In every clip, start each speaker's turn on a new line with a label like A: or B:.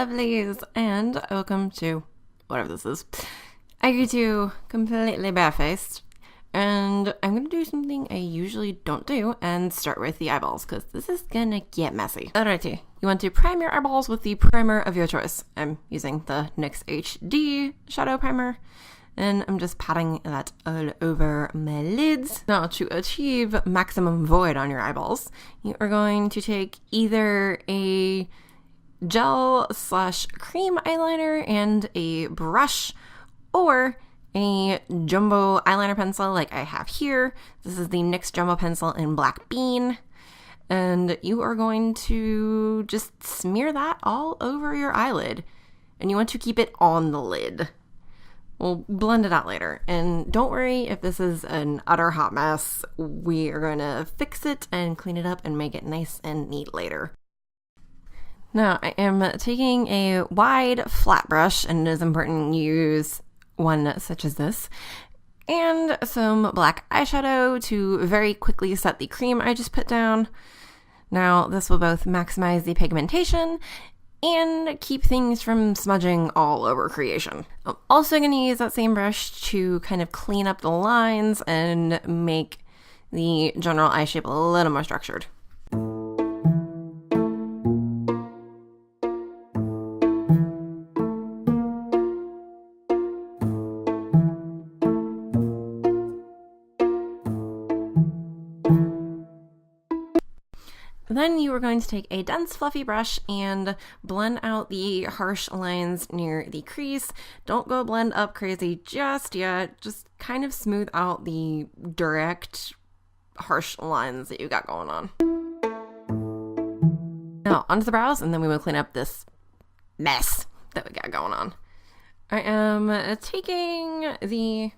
A: lovelies, and welcome to whatever this is. I get to completely barefaced, and I'm going to do something I usually don't do and start with the eyeballs, because this is going to get messy. Alrighty, you want to prime your eyeballs with the primer of your choice. I'm using the NYX HD Shadow Primer, and I'm just patting that all over my lids. Now, to achieve maximum void on your eyeballs, you are going to take either a gel / cream eyeliner and a brush, or a jumbo eyeliner pencil like I have here. This is the NYX Jumbo Pencil in Black Bean. And you are going to just smear that all over your eyelid. And you want to keep it on the lid. We'll blend it out later. And don't worry if this is an utter hot mess. We are going to fix it and clean it up and make it nice and neat later. Now, I am taking a wide flat brush, and it is important you use one such as this, and some black eyeshadow to very quickly set the cream I just put down. Now, this will both maximize the pigmentation and keep things from smudging all over creation. I'm also going to use that same brush to kind of clean up the lines and make the general eye shape a little more structured. Then you are going to take a dense fluffy brush and blend out the harsh lines near the crease. Don't go blend up crazy just yet. Just kind of smooth out the direct harsh lines that you got going on. Now onto the brows, and then we will clean up this mess that we got going on. I am taking the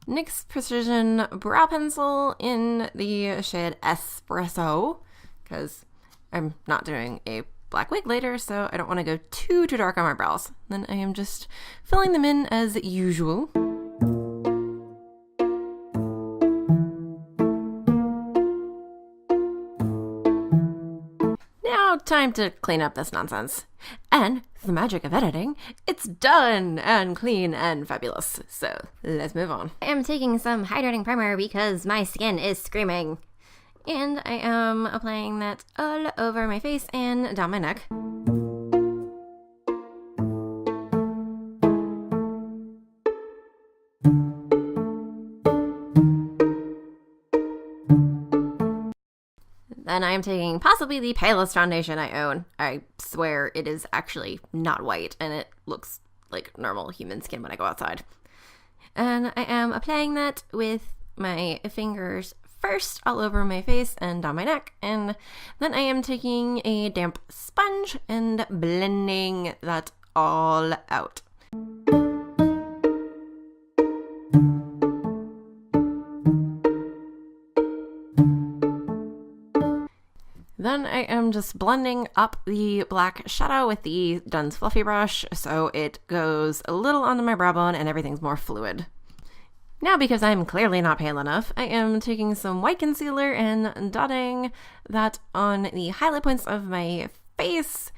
A: NYX Precision Brow Pencil in the shade Espresso, because I'm not doing a black wig later, so I don't want to go too dark on my brows. Then I am just filling them in as usual. Now, time to clean up this nonsense. And the magic of editing, it's done and clean and fabulous. So let's move on.
B: I am taking some hydrating primer because my skin is screaming. And I am applying that all over my face and down my neck. Then I am taking possibly the palest foundation I own. I swear it is actually not white, and it looks like normal human skin when I go outside. And I am applying that with my fingers first all over my face and down my neck, and then I am taking a damp sponge and blending that all out. Then I am just blending up the black shadow with the dense fluffy brush so it goes a little onto my brow bone and everything's more fluid. Now, because I'm clearly not pale enough, I am taking some white concealer and dotting that on the highlight points of my face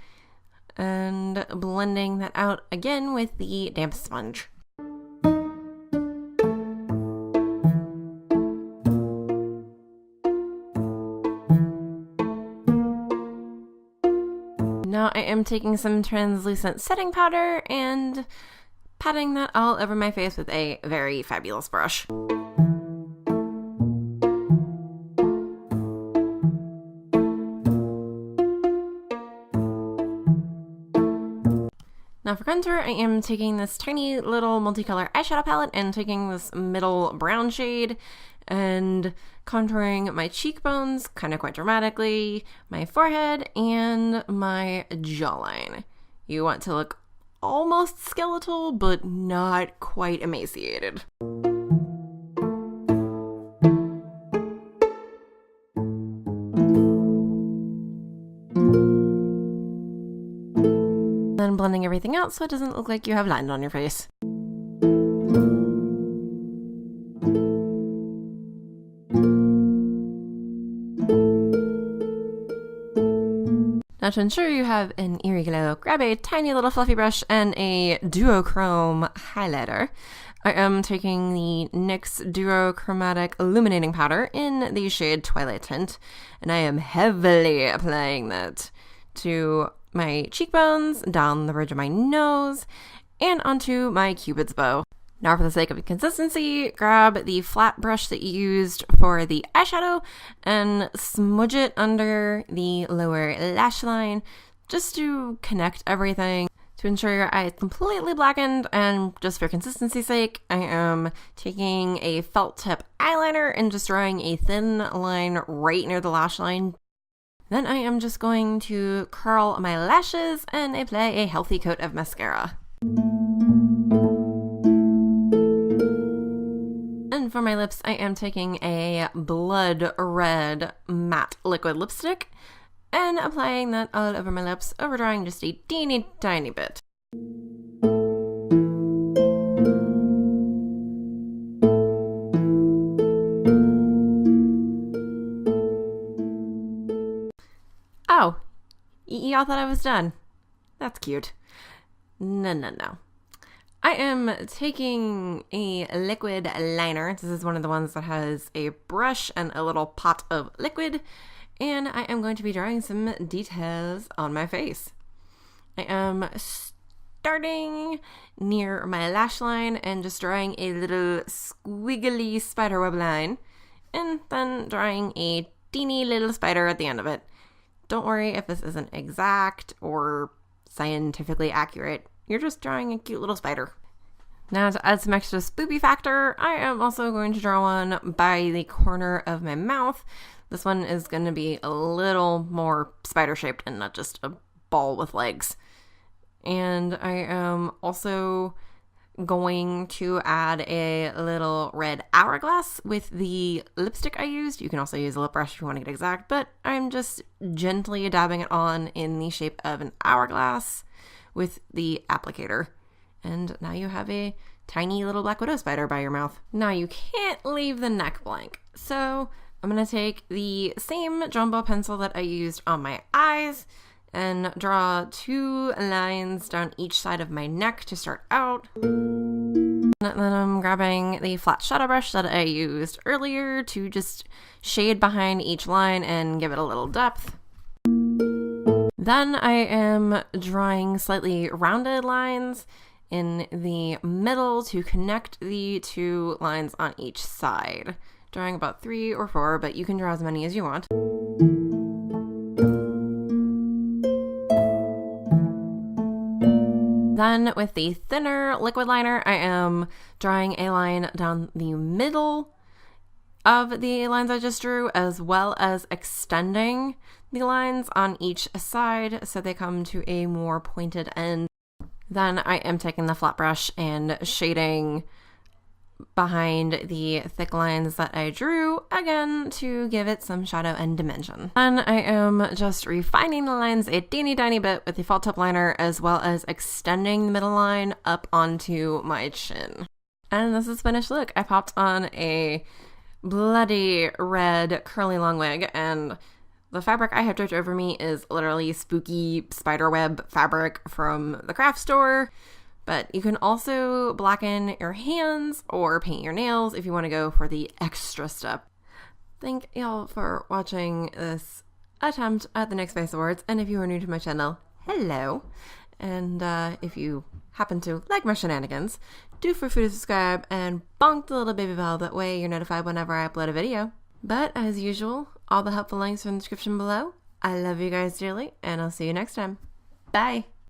B: and blending that out again with the damp sponge. Now I am taking some translucent setting powder and patting that all over my face with a very fabulous brush. Now for contour, I am taking this tiny little multicolor eyeshadow palette and taking this middle brown shade and contouring my cheekbones kind of quite dramatically, my forehead, and my jawline. You want to look almost skeletal, but not quite emaciated. Then blending everything out so it doesn't look like you have lines on your face. Now, to ensure you have an eerie glow, grab a tiny little fluffy brush and a Duochrome highlighter. I am taking the NYX Duochromatic Illuminating Powder in the shade Twilight Tint, and I am heavily applying that to my cheekbones, down the bridge of my nose, and onto my Cupid's bow. Now, for the sake of consistency, grab the flat brush that you used for the eyeshadow and smudge it under the lower lash line just to connect everything to ensure your eye is completely blackened. And just for consistency's sake, I am taking a felt tip eyeliner and just drawing a thin line right near the lash line. Then I am just going to curl my lashes and apply a healthy coat of mascara. And for my lips, I am taking a blood red matte liquid lipstick and applying that all over my lips, overdrawing just a teeny tiny bit. Oh, y'all thought I was done. That's cute. No. I am taking a liquid liner. This is one of the ones that has a brush and a little pot of liquid, and I am going to be drawing some details on my face. I am starting near my lash line and just drawing a little squiggly spiderweb line, and then drawing a teeny little spider at the end of it. Don't worry if this isn't exact or scientifically accurate. You're just drawing a cute little spider. Now, to add some extra spoopy factor, I am also going to draw one by the corner of my mouth. This one is going to be a little more spider-shaped and not just a ball with legs. And I am also going to add a little red hourglass with the lipstick I used. You can also use a lip brush if you want to get exact, but I'm just gently dabbing it on in the shape of an hourglass with the applicator. And now you have a tiny little black widow spider by your mouth. Now you can't leave the neck blank. So I'm going to take the same jumbo pencil that I used on my eyes and draw 2 lines down each side of my neck to start out. And then I'm grabbing the flat shadow brush that I used earlier to just shade behind each line and give it a little depth. Then I am drawing slightly rounded lines in the middle to connect the 2 lines on each side. Drawing about 3 or 4, but you can draw as many as you want. Then with the thinner liquid liner, I am drawing a line down the middle of the lines I just drew, as well as extending the lines on each side so they come to a more pointed end. Then I am taking the flat brush and shading behind the thick lines that I drew, again to give it some shadow and dimension. Then I am just refining the lines a teeny tiny bit with the felt tip liner, as well as extending the middle line up onto my chin. And this is finished look. I popped on a bloody red curly long wig, and the fabric I have draped over me is literally spooky spiderweb fabric from the craft store. But you can also blacken your hands or paint your nails if you want to go for the extra step. Thank y'all for watching this attempt at the NYX Face Awards. And if you are new to my channel, hello. And if you happen to like my shenanigans, do feel free to subscribe and bonk the little baby bell. That way you're notified whenever I upload a video. But as usual, all the helpful links are in the description below. I love you guys dearly, and I'll see you next time. Bye.